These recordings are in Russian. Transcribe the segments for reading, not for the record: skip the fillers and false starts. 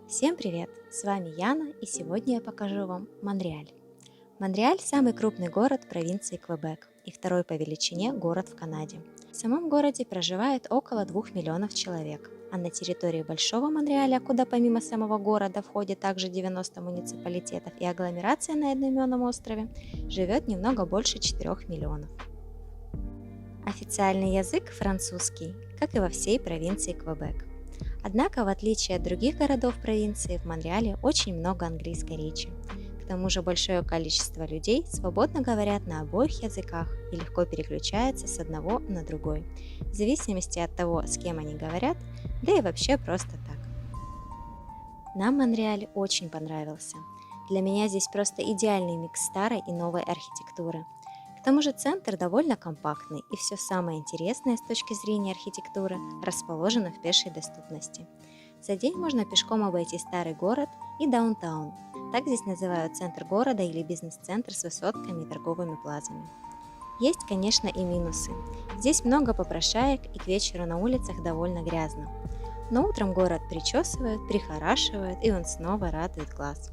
Всем привет! С вами Яна, и сегодня я покажу вам Монреаль. Монреаль – самый крупный город провинции Квебек и второй по величине город в Канаде. В самом городе проживает около 2 миллионов человек, а на территории Большого Монреаля, куда помимо самого города входит также 90 муниципалитетов и агломерация на одноименном острове, живет немного больше 4 миллионов. Официальный язык – французский, как и во всей провинции Квебек. Однако, в отличие от других городов провинции, в Монреале очень много английской речи. К тому же большое количество людей свободно говорят на обоих языках и легко переключаются с одного на другой, в зависимости от того, с кем они говорят, да и вообще просто так. Нам Монреаль очень понравился. Для меня здесь просто идеальный микс старой и новой архитектуры. К тому же центр довольно компактный, и все самое интересное с точки зрения архитектуры расположено в пешей доступности. За день можно пешком обойти старый город и даунтаун. Так здесь называют центр города или бизнес-центр с высотками и торговыми плазами. Есть, конечно, и минусы. Здесь много попрошаек, и к вечеру на улицах довольно грязно. Но утром город причесывают, прихорашивают, и он снова радует глаз.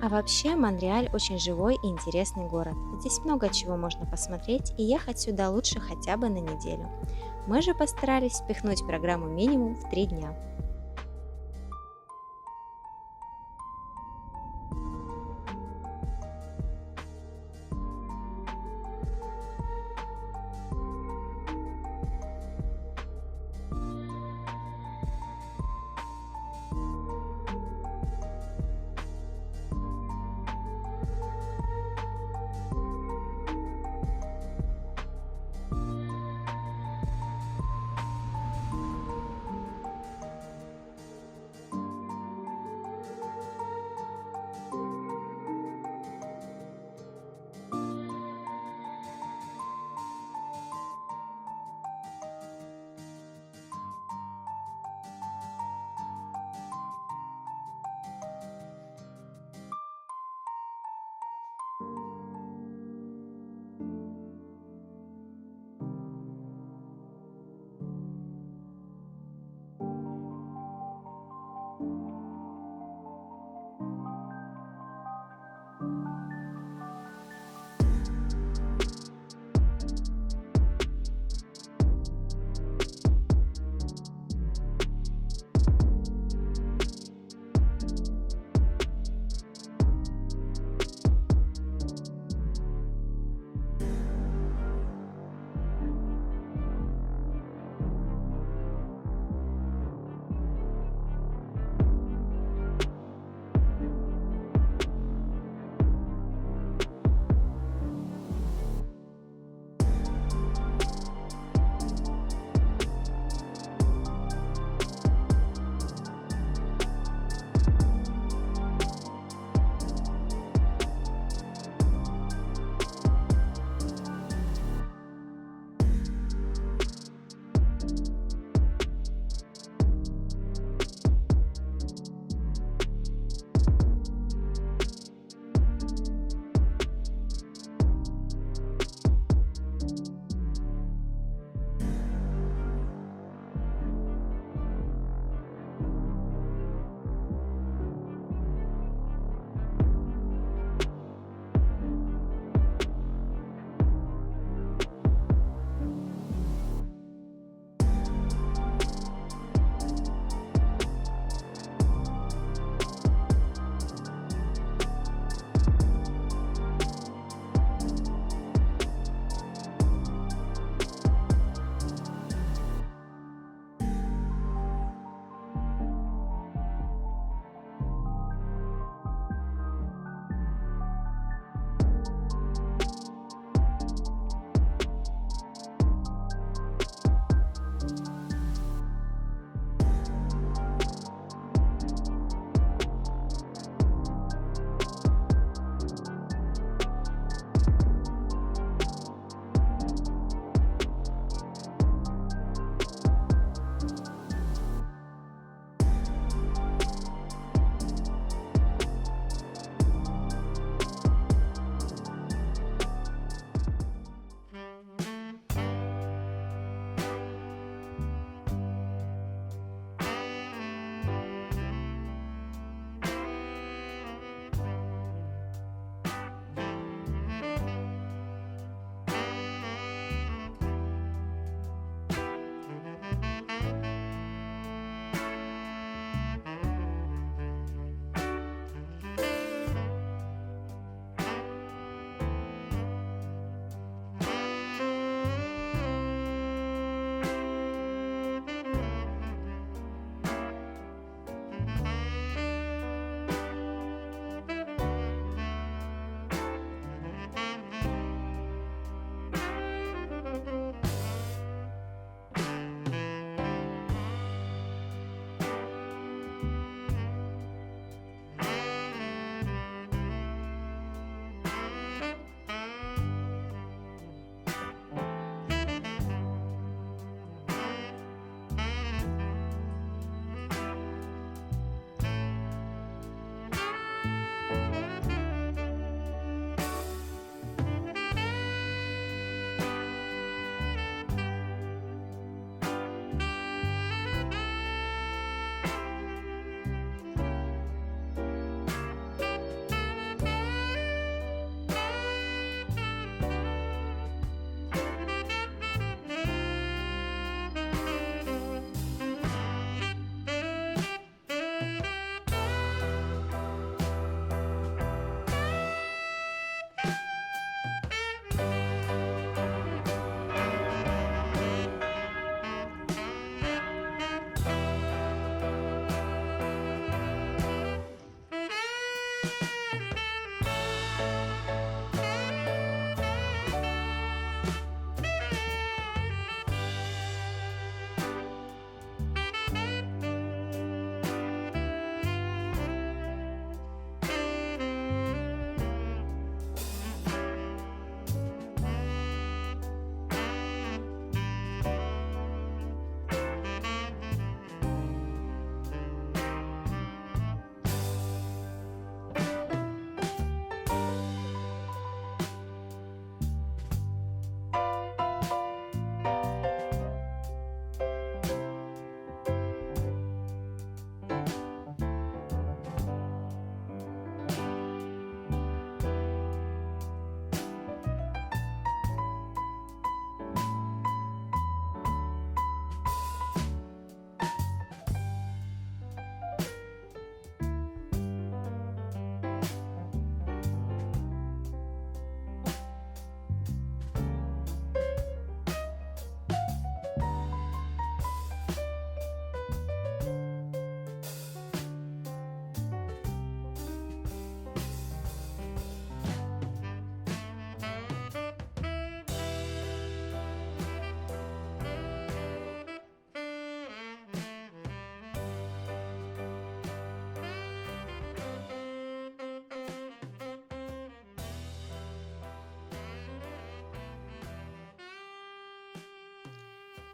А вообще, Монреаль очень живой и интересный город. Здесь много чего можно посмотреть, и ехать сюда лучше хотя бы на неделю. Мы же постарались впихнуть программу минимум в 3 дня.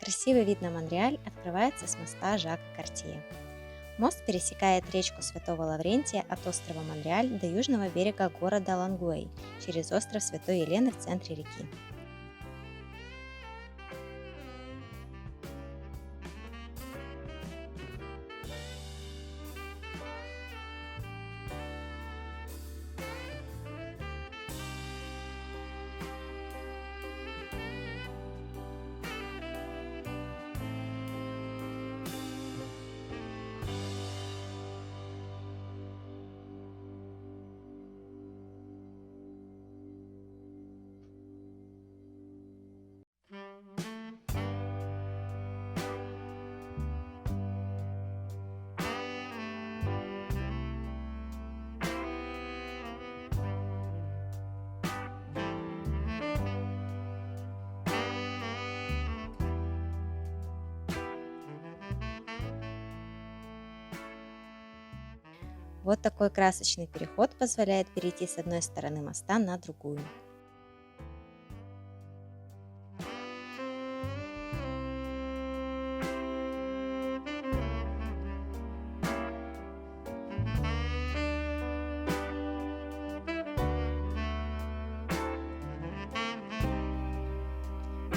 Красивый вид на Монреаль открывается с моста Жака Картье. Мост пересекает речку Святого Лаврентия от острова Монреаль до южного берега города Лангуэй через остров Святой Елены в центре реки. Вот такой красочный переход позволяет перейти с одной стороны моста на другую.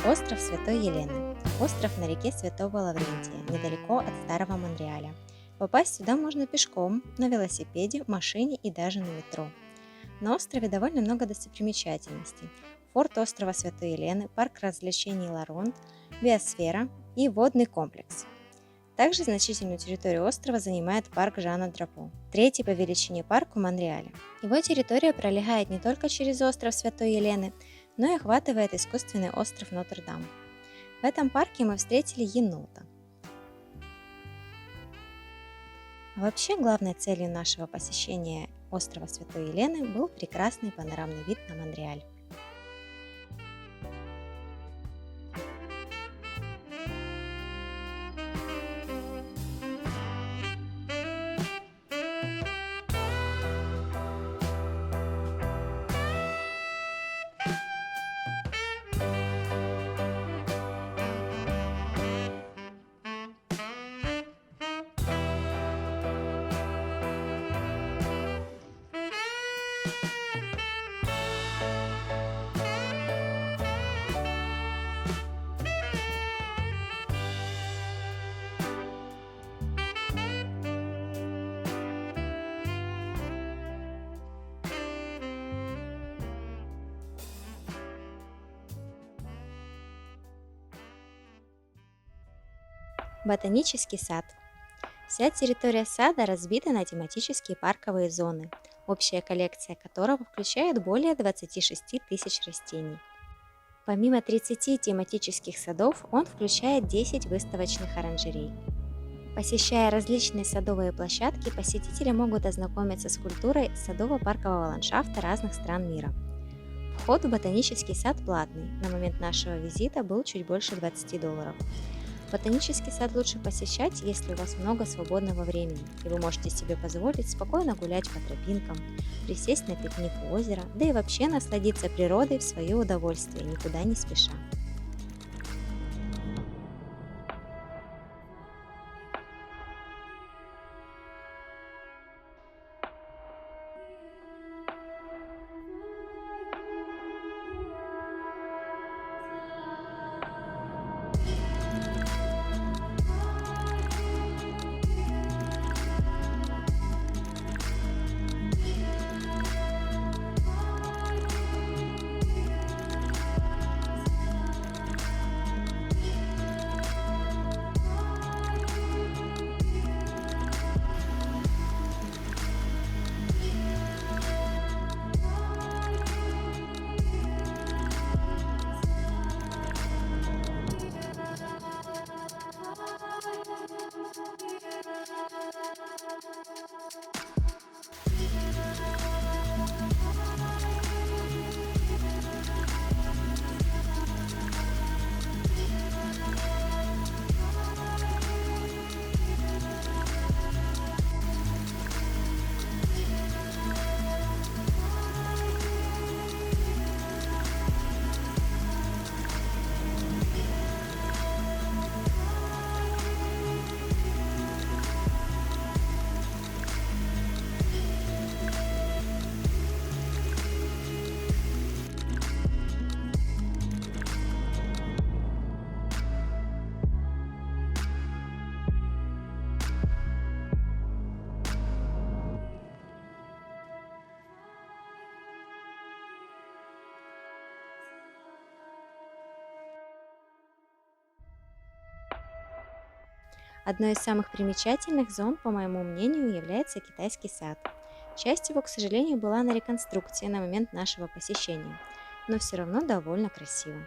Остров Святой Елены. Остров на реке Святого Лаврентия, недалеко от Старого Монреаля. Попасть сюда можно пешком, на велосипеде, машине и даже на метро. На острове довольно много достопримечательностей. Форт острова Святой Елены, парк развлечений Ла-Ронд, биосфера и водный комплекс. Также значительную территорию острова занимает парк Жана Драпо, третий по величине парк в Монреале. Его территория пролегает не только через остров Святой Елены, но и охватывает искусственный остров Нотр-Дам. В этом парке мы встретили енота. Вообще, главной целью нашего посещения острова Святой Елены был прекрасный панорамный вид на Монреаль. Ботанический сад. Вся территория сада разбита на тематические парковые зоны, общая коллекция которого включает более 26 тысяч растений. Помимо 30 тематических садов, он включает 10 выставочных оранжерей. Посещая различные садовые площадки, посетители могут ознакомиться с культурой садово-паркового ландшафта разных стран мира. Вход в ботанический сад платный, на момент нашего визита был чуть больше $20. Ботанический сад лучше посещать, если у вас много свободного времени, и вы можете себе позволить спокойно гулять по тропинкам, присесть на пикник у озера, да и вообще насладиться природой в свое удовольствие, никуда не спеша. Одной из самых примечательных зон, по моему мнению, является китайский сад. Часть его, к сожалению, была на реконструкции на момент нашего посещения, но все равно довольно красиво.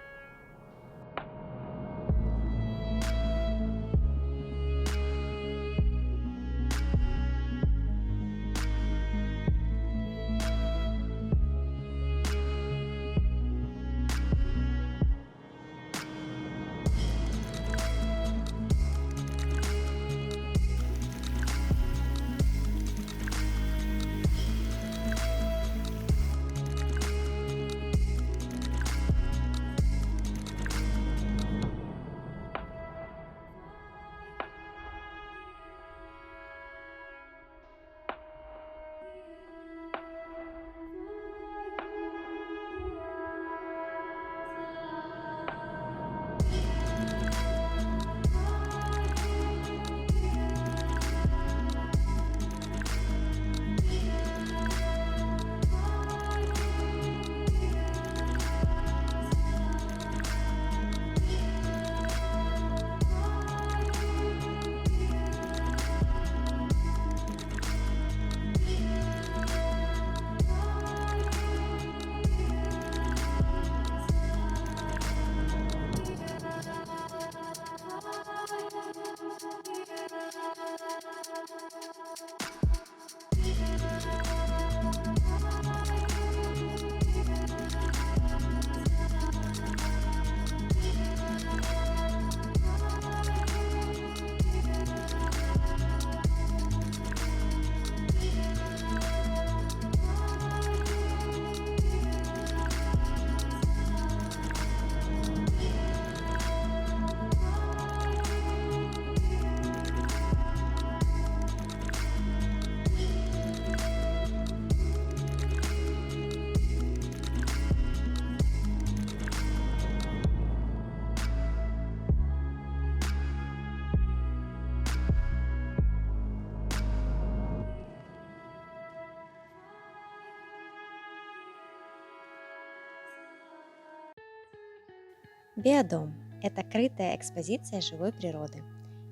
Биодом– это крытая экспозиция живой природы.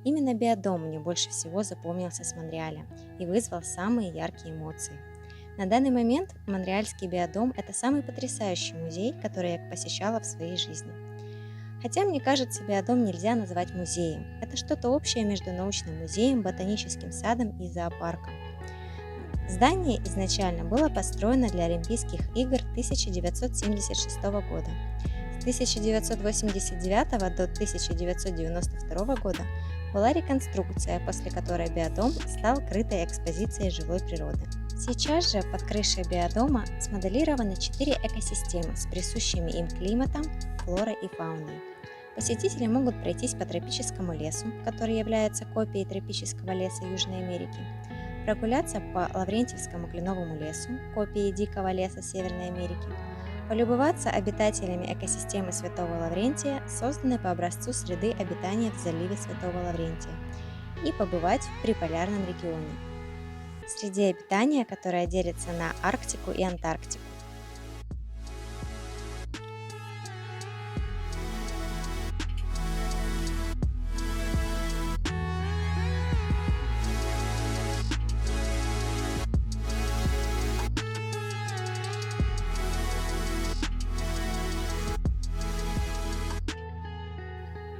Именно биодом мне больше всего запомнился с Монреаля и вызвал самые яркие эмоции. На данный момент Монреальский биодом– это самый потрясающий музей, который я посещала в своей жизни. Хотя, мне кажется, биодом нельзя назвать музеем. Это что-то общее между научным музеем, ботаническим садом и зоопарком. Здание изначально было построено для Олимпийских игр 1976 года. С 1989 до 1992 года была реконструкция, после которой биодом стал крытой экспозицией живой природы. Сейчас же под крышей биодома смоделированы 4 экосистемы с присущими им климатом, флорой и фауной. Посетители могут пройтись по тропическому лесу, который является копией тропического леса Южной Америки, прогуляться по Лаврентьевскому кленовому лесу, копией дикого леса Северной Америки, полюбоваться обитателями экосистемы Святого Лаврентия, созданной по образцу среды обитания в заливе Святого Лаврентия, и побывать в приполярном регионе, среде обитания, которое делится на Арктику и Антарктику.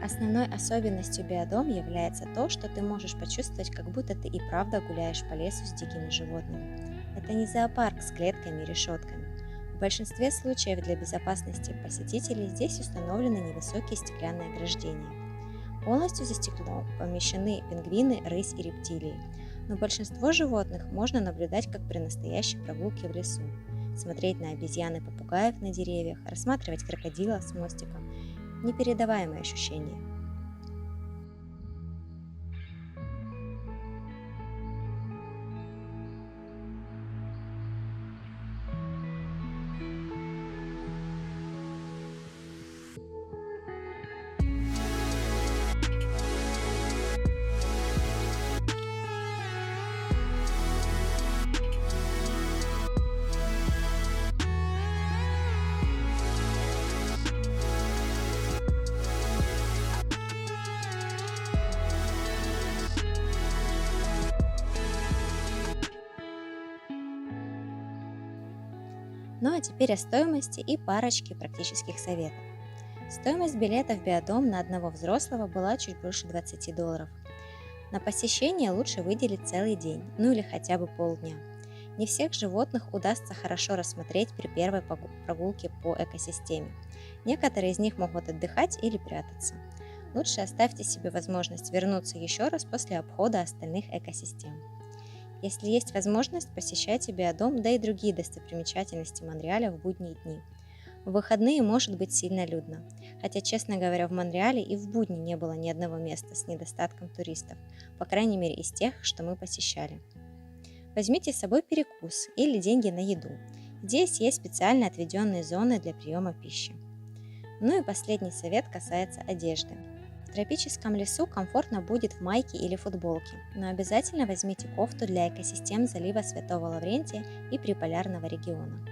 Основной особенностью биодом является то, что ты можешь почувствовать, как будто ты и правда гуляешь по лесу с дикими животными. Это не зоопарк с клетками и решетками. В большинстве случаев для безопасности посетителей здесь установлены невысокие стеклянные ограждения. Полностью за стеклом помещены пингвины, рысь и рептилии, но большинство животных можно наблюдать как при настоящей прогулке в лесу, смотреть на обезьян и попугаев на деревьях, рассматривать крокодила с мостика. Непередаваемые ощущения. Ну а теперь о стоимости и парочке практических советов. Стоимость билета в биодом на одного взрослого была чуть больше $20. На посещение лучше выделить целый день, ну или хотя бы полдня. Не всех животных удастся хорошо рассмотреть при первой прогулке по экосистеме. Некоторые из них могут отдыхать или прятаться. Лучше оставьте себе возможность вернуться еще раз после обхода остальных экосистем. Если есть возможность, посещайте биодом, да и другие достопримечательности Монреаля в будние дни. В выходные может быть сильно людно, хотя, честно говоря, в Монреале и в будни не было ни одного места с недостатком туристов, по крайней мере из тех, что мы посещали. Возьмите с собой перекус или деньги на еду. Здесь есть специально отведенные зоны для приема пищи. Ну и последний совет касается одежды. В тропическом лесу комфортно будет в майке или футболке, но обязательно возьмите кофту для экосистем залива Святого Лаврентия и приполярного региона.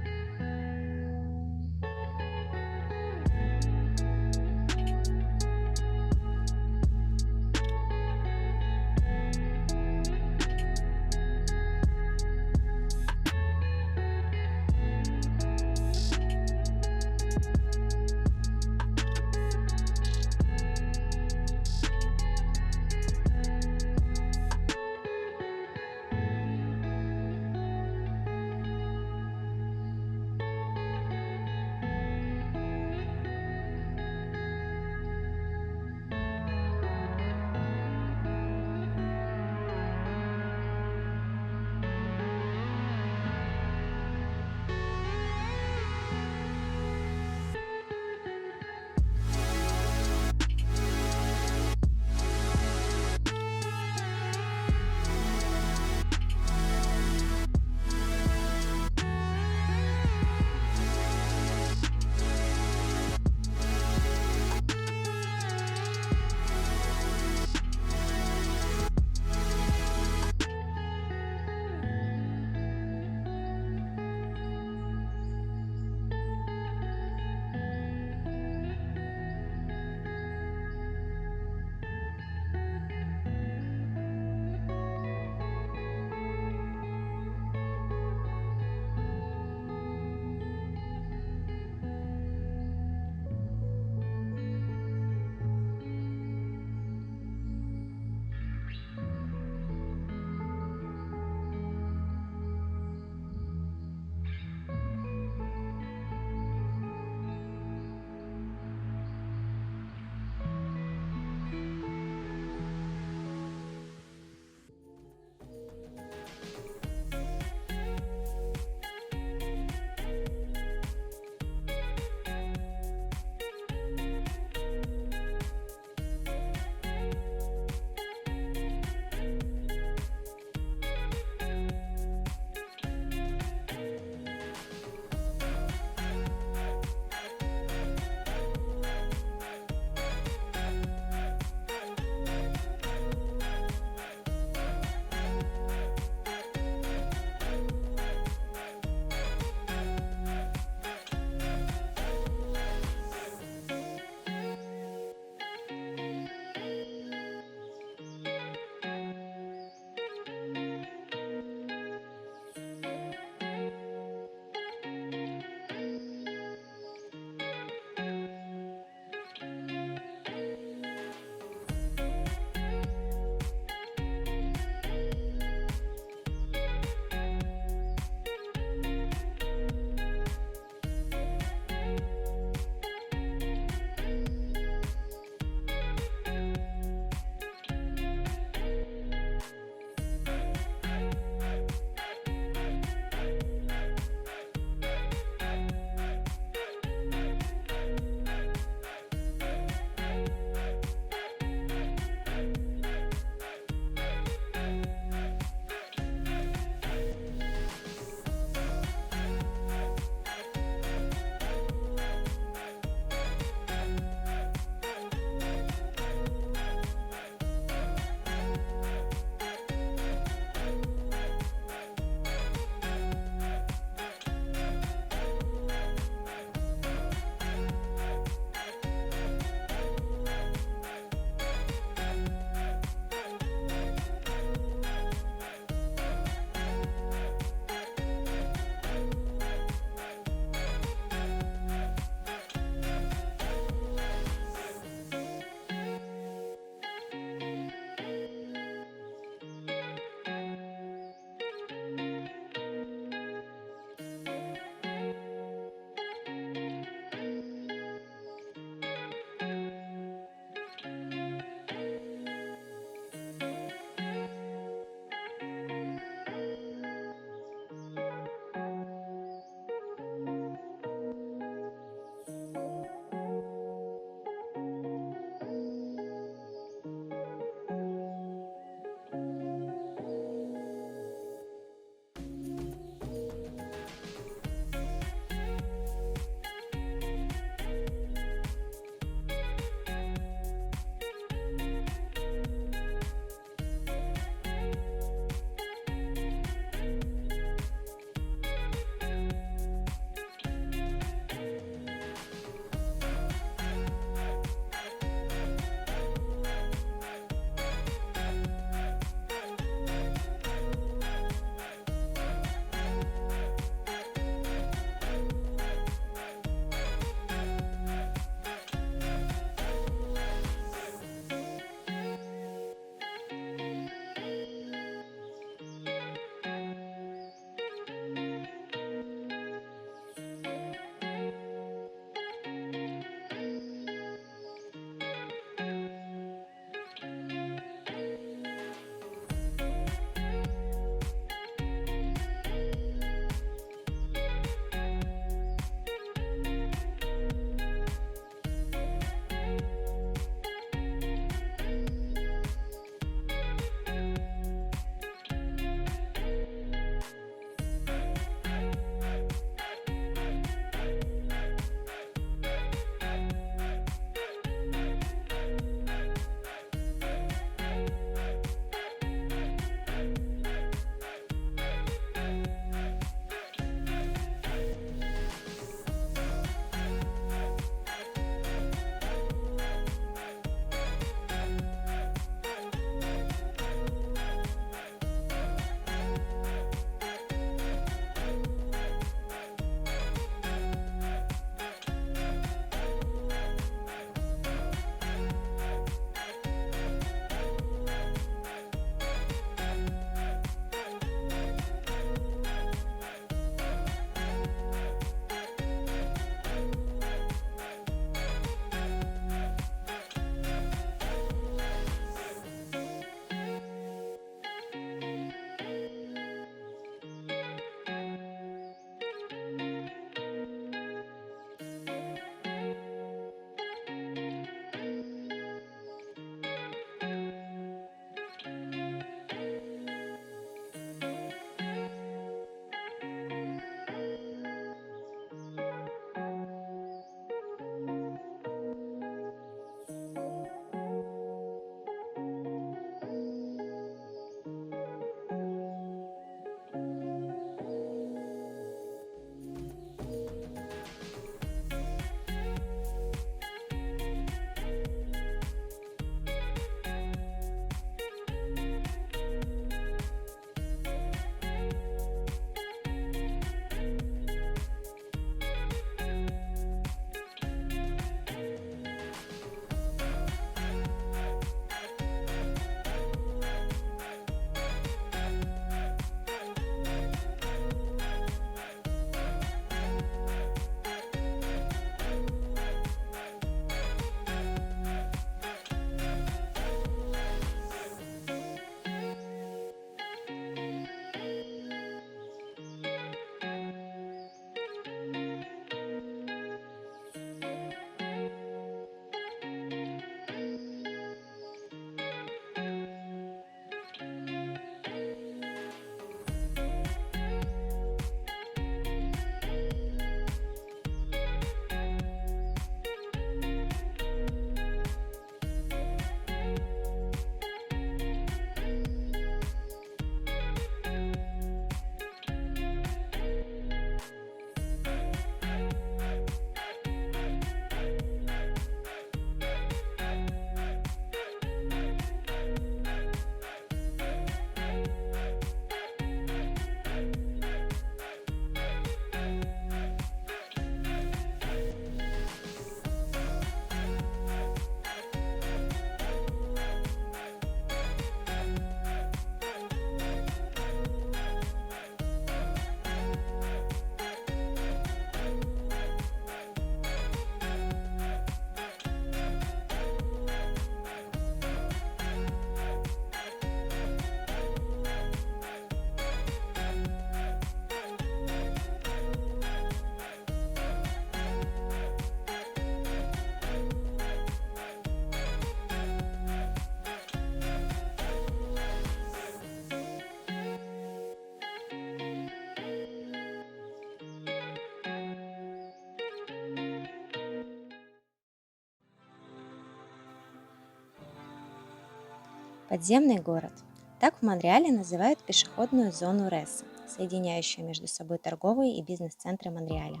Подземный город. Так в Монреале называют пешеходную зону Ресса, соединяющую между собой торговые и бизнес-центры Монреаля.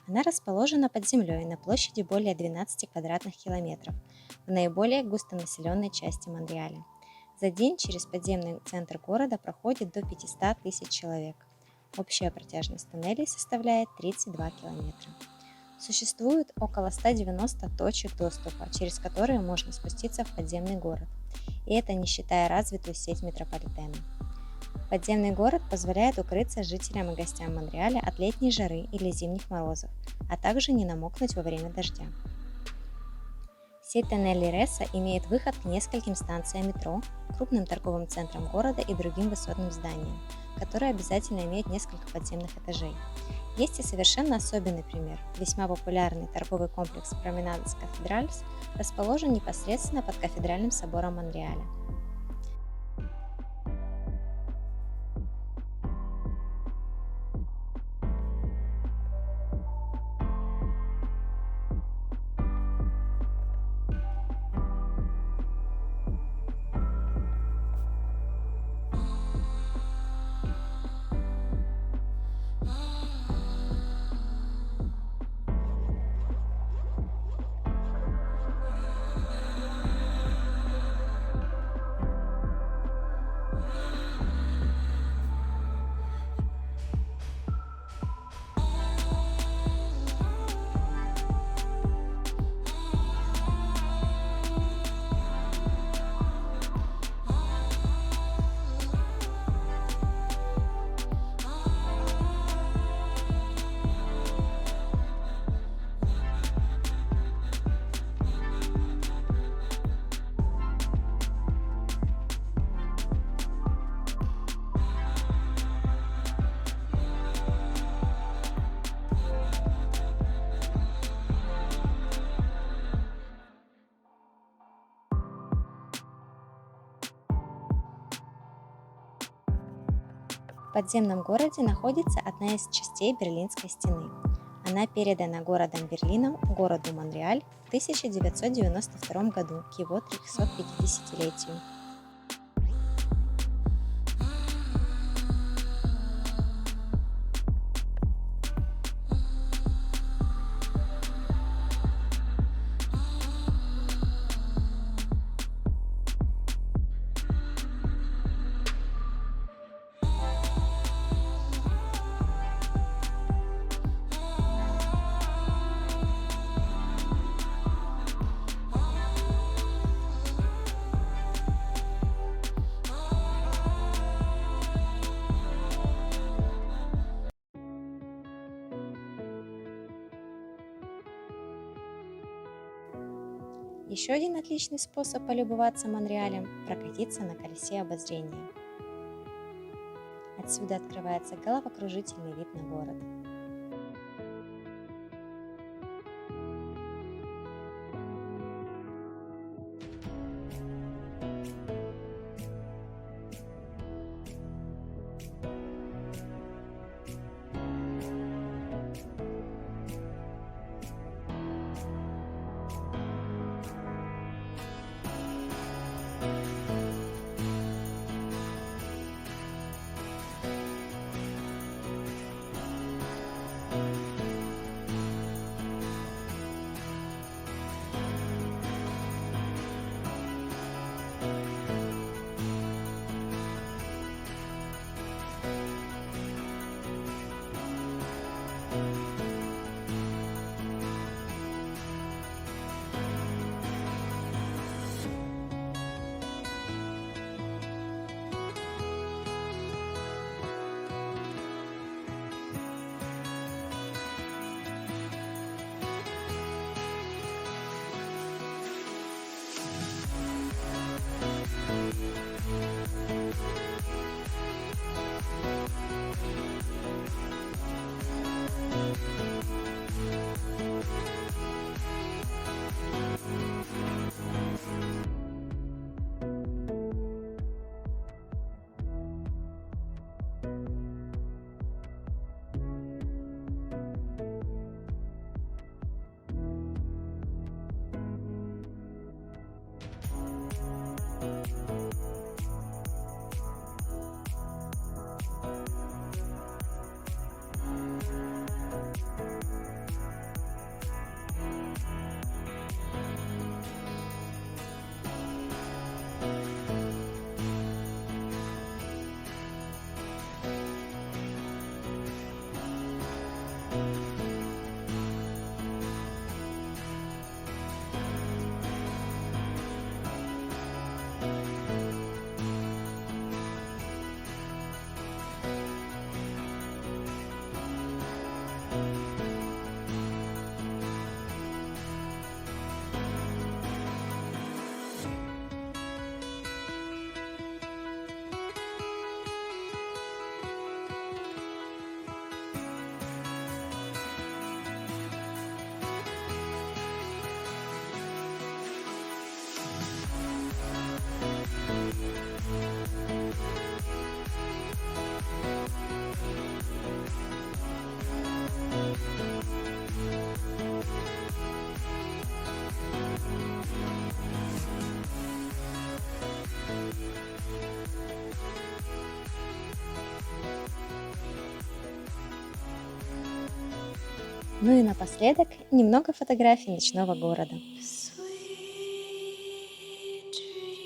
Она расположена под землей на площади более 12 квадратных километров в наиболее густонаселенной части Монреаля. За день через подземный центр города проходит до 500 тысяч человек. Общая протяжность туннелей составляет 32 километра. Существует около 190 точек доступа, через которые можно спуститься в подземный город. И это не считая развитую сеть метрополитена. Подземный город позволяет укрыться жителям и гостям Монреаля от летней жары или зимних морозов, а также не намокнуть во время дождя. Сеть тоннелей Ресса имеет выход к нескольким станциям метро, крупным торговым центрам города и другим высотным зданиям, которые обязательно имеют несколько подземных этажей. Есть и совершенно особенный пример. Весьма популярный торговый комплекс Promenades Cathedrals расположен непосредственно под кафедральным собором Монреаля. В подземном городе находится одна из частей Берлинской стены. Она передана городом Берлином городу Монреаль в 1992 году к его 350-летию. Еще один отличный способ полюбоваться Монреалем – прокатиться на колесе обозрения. Отсюда открывается головокружительный вид на город. Ну и напоследок немного фотографий ночного города. Sweet dreams.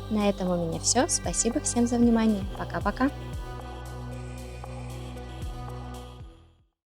На этом у меня все. Спасибо всем за внимание. Пока-пока.